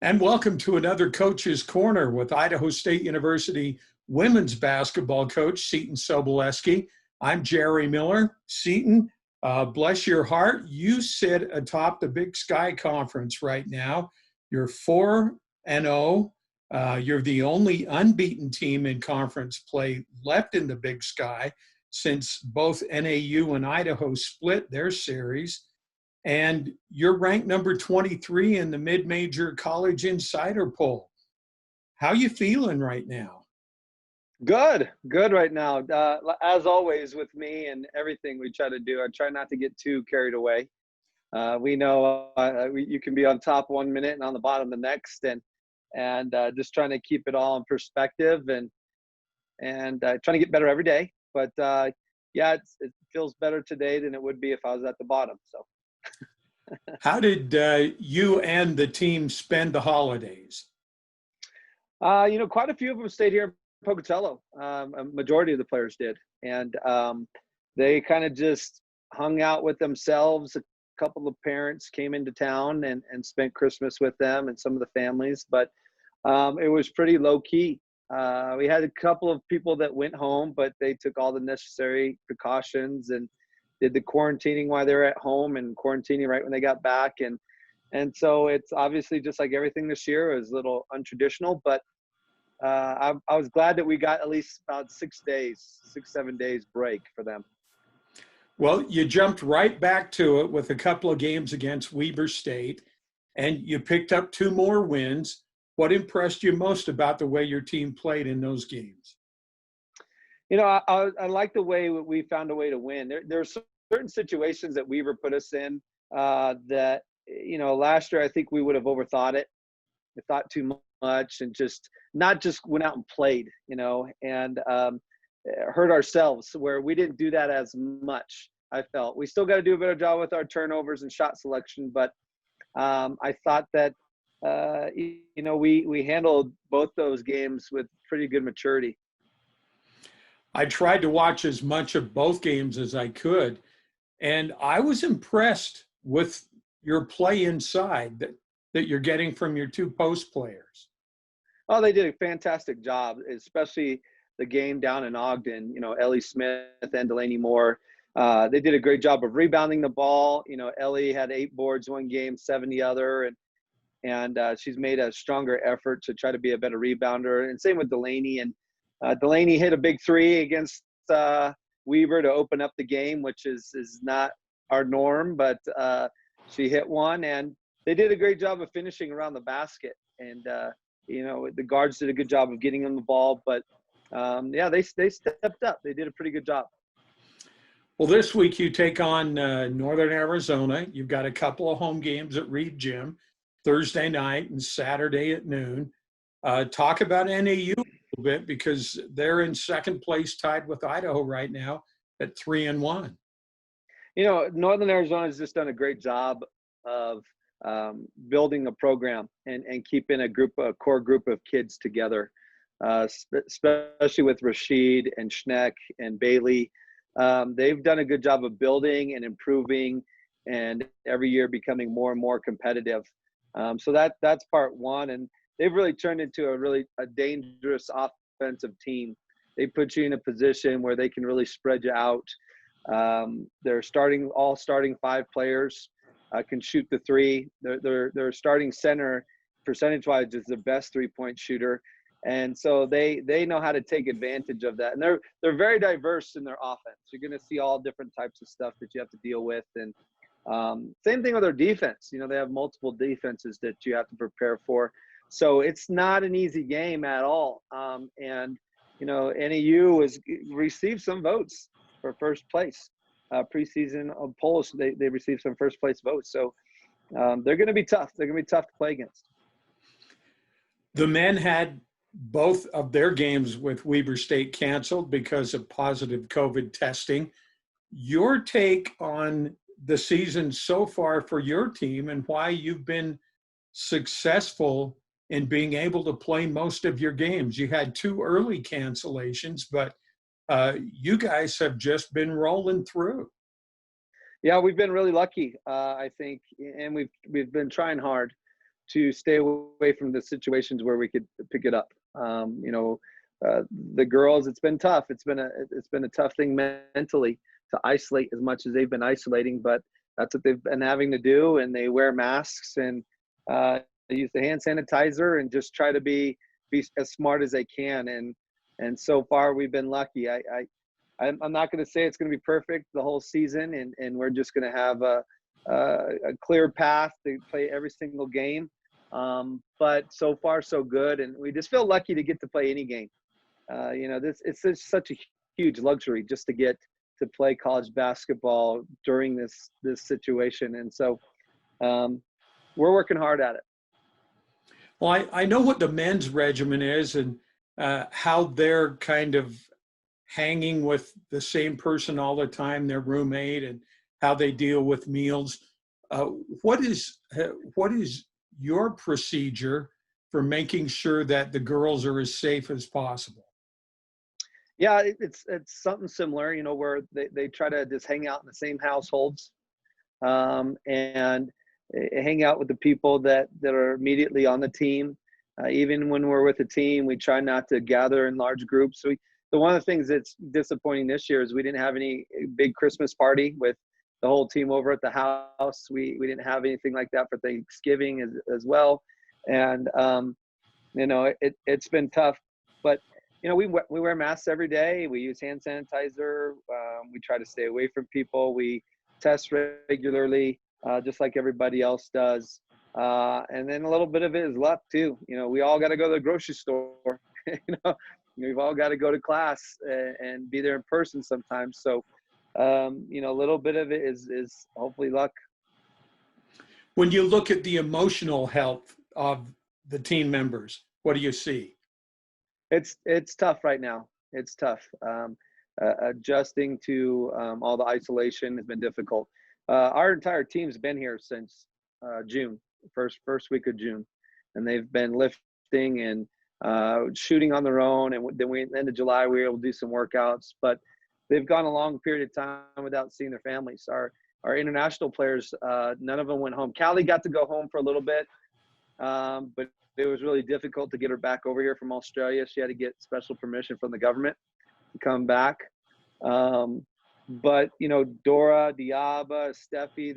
And welcome to another Coach's Corner with Idaho State University women's basketball coach, Seton Sobolewski. I'm Jerry Miller. Seton, bless your heart. You sit atop the Big Sky Conference right now. You're 4-0. You're the only unbeaten team in conference play left in the Big Sky since both NAU and Idaho split their series. And you're ranked number 23 in the mid-major college insider poll. How you feeling right now? Good right now. As always with me and everything we try to do, I try not to get too carried away. We know you can be on top one minute and on the bottom the next, and just trying to keep it all in perspective and trying to get better every day. But yeah, it feels better today than it would be if I was at the bottom. So. How did you and the team spend the holidays? Quite a few of them stayed here in Pocatello. A majority of the players did. And they kind of just hung out with themselves. A couple of parents came into town and spent Christmas with them and some of the families. But it was pretty low key. We had a couple of people that went home, but they took all the necessary precautions and did the quarantining while they were at home and quarantining right when they got back. And so it's obviously just like everything this year. It was a little untraditional, but I was glad that we got at least about 7 days break for them. Well, you jumped right back to it with a couple of games against Weber State, and you picked up 2 more wins. What impressed you most about the way your team played in those games? I like the way we found a way to win. There are certain situations that Weaver put us in that, last year I think we would have overthought it. We thought too much and just went out and played, and hurt ourselves where we didn't do that as much. I felt we still got to do a better job with our turnovers and shot selection, but I thought that we handled both those games with pretty good maturity. I tried to watch as much of both games as I could, and I was impressed with your play inside that you're getting from your 2 post players. Oh, they did a fantastic job, especially the game down in Ogden. Ellie Smith and Delaney Moore. They did a great job of rebounding the ball. Ellie had 8 boards one game, 7 the other, and she's made a stronger effort to try to be a better rebounder. And same with Delaney. And Delaney hit a big 3 against Weber to open up the game, which is not our norm, but she hit one, and they did a great job of finishing around the basket. And the guards did a good job of getting them the ball, but they stepped up. They did a pretty good job. Well, this week you take on Northern Arizona. You've got a couple of home games at Reed Gym, Thursday night and Saturday at noon. Talk about NAU a little bit, because they're in second place tied with Idaho right now at 3-1. Northern Arizona has just done a great job of building a program and keeping a core group of kids together, especially with Rashid and Schneck and Bailey. They've done a good job of building and improving, and every year becoming more and more competitive. So that's part one. And they've really turned into a dangerous offensive team. They put you in a position where they can really spread you out. They're starting 5 players can shoot the 3. Their starting center, percentage-wise, is the best 3-point shooter, and so they know how to take advantage of that. And they're very diverse in their offense. You're going to see all different types of stuff that you have to deal with, and same thing with their defense. They have multiple defenses that you have to prepare for. So it's not an easy game at all. And NAU has received some votes for first place. Preseason polls, they received some first place votes. So they're going to be tough. They're going to be tough to play against. The men had both of their games with Weber State canceled because of positive COVID testing. Your take on the season so far for your team and why you've been successful in being able to play most of your games. You had 2 early cancellations, but you guys have just been rolling through. Yeah, we've been really lucky, I think, and we've been trying hard. to stay away from the situations where we could pick it up. You know, the girls, it's been tough. It's been a tough thing mentally to isolate as much as they've been isolating, but that's what they've been having to do. And they wear masks and they use the hand sanitizer and just try to be as smart as they can. And so far we've been lucky. I'm not going to say it's going to be perfect the whole season, and we're just going to have a clear path to play every single game. But so far so good, and we just feel lucky to get to play any game. You know, it's just such a huge luxury just to get to play college basketball during this situation, and so we're working hard at it. Well, I know what the men's regimen is and how they're kind of hanging with the same person all the time, their roommate, and how they deal with meals. What is your procedure for making sure that the girls are as safe as possible? Yeah, it's something similar, you know, where they try to just hang out in the same households, and hang out with the people that are immediately on the team. Even when we're with the team, we try not to gather in large groups. So one of the things that's disappointing this year is we didn't have any big Christmas party with the whole team over at the house. We didn't have anything like that for Thanksgiving as well. And, you know, it's been tough, but you know, we wear masks every day. We use hand sanitizer. We try to stay away from people. We test regularly, just like everybody else does. And then a little bit of it is luck too. You know, we all got to go to the grocery store. You know, we've all got to go to class and be there in person sometimes. So, you know, a little bit of it is hopefully luck. When you look at the emotional health of the team members, what do you see? It's tough right now. It's tough. Adjusting to all the isolation has been difficult. Our entire team's been here since June, first week of June, and they've been lifting and shooting on their own. And then end of July we were able to do some workouts, but they've gone a long period of time without seeing their families. Our international players, none of them went home. Callie got to go home for a little bit, but it was really difficult to get her back over here from Australia. She had to get special permission from the government to come back. But, you know, Dora, Diaba, Steffi,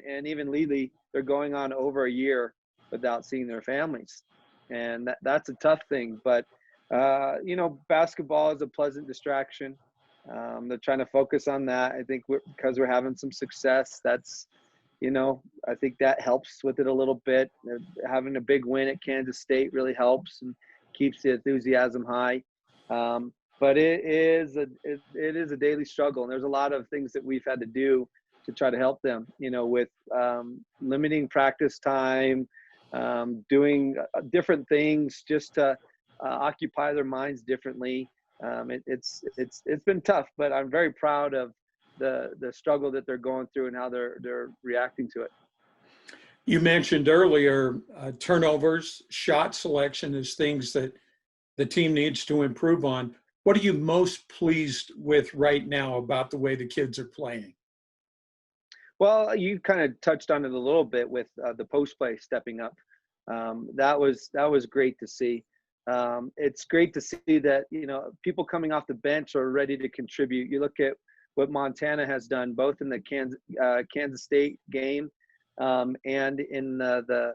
and even Lily, they're going on over a year without seeing their families. And that's a tough thing. But, you know, basketball is a pleasant distraction. They're trying to focus on that. I think because we're having some success, that's, you know, I think that helps with it a little bit. Having a big win at Kansas State really helps and keeps the enthusiasm high. But it is a daily struggle, and there's a lot of things that we've had to do to try to help them, you know, with limiting practice time, doing different things just to occupy their minds differently. It's been tough, but I'm very proud of the struggle that they're going through and how they're reacting to it. You mentioned earlier turnovers, shot selection is things that the team needs to improve on. What are you most pleased with right now about the way the kids are playing? Well, you kind of touched on it a little bit with the post play stepping up. That was great to see. It's great to see that, you know, people coming off the bench are ready to contribute. You look at what Montana has done, both in the Kansas State game and in the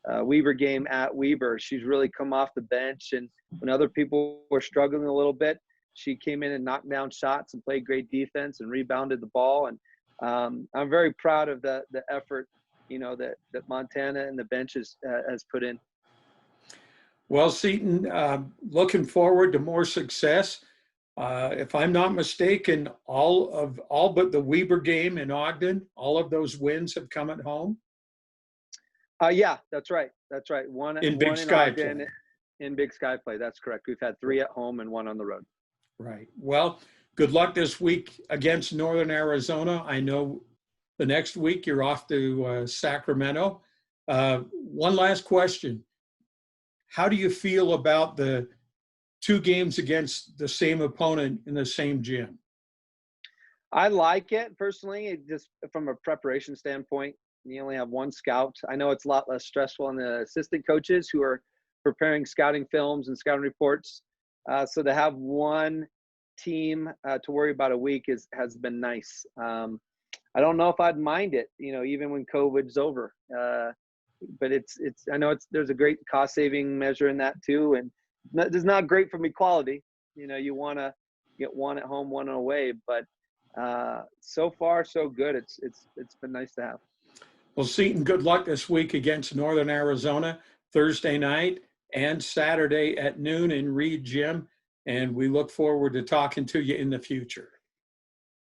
Weber game at Weber. She's really come off the bench, and when other people were struggling a little bit, she came in and knocked down shots and played great defense and rebounded the ball. And I'm very proud of the effort, you know, that Montana and the bench has put in. Well, Seton, looking forward to more success. If I'm not mistaken, all but the Weber game in Ogden, all of those wins have come at home. Yeah, that's right. That's right. One In Big Sky play. In Big Sky play. That's correct. We've had 3 at home and 1 on the road. Right. Well, good luck this week against Northern Arizona. I know the next week you're off to Sacramento. One last question. How do you feel about the 2 games against the same opponent in the same gym? I like it personally, just from a preparation standpoint. You only have one scout. I know it's a lot less stressful on the assistant coaches who are preparing scouting films and scouting reports. So to have one team to worry about a week has been nice. I don't know if I'd mind it, even when COVID's over. But I know there's a great cost saving measure in that too. And it's not great from equality. You want to get one at home, one away, but so far so good. It's been nice to have. Well, Seton, good luck this week against Northern Arizona, Thursday night and Saturday at noon in Reed Gym. And we look forward to talking to you in the future.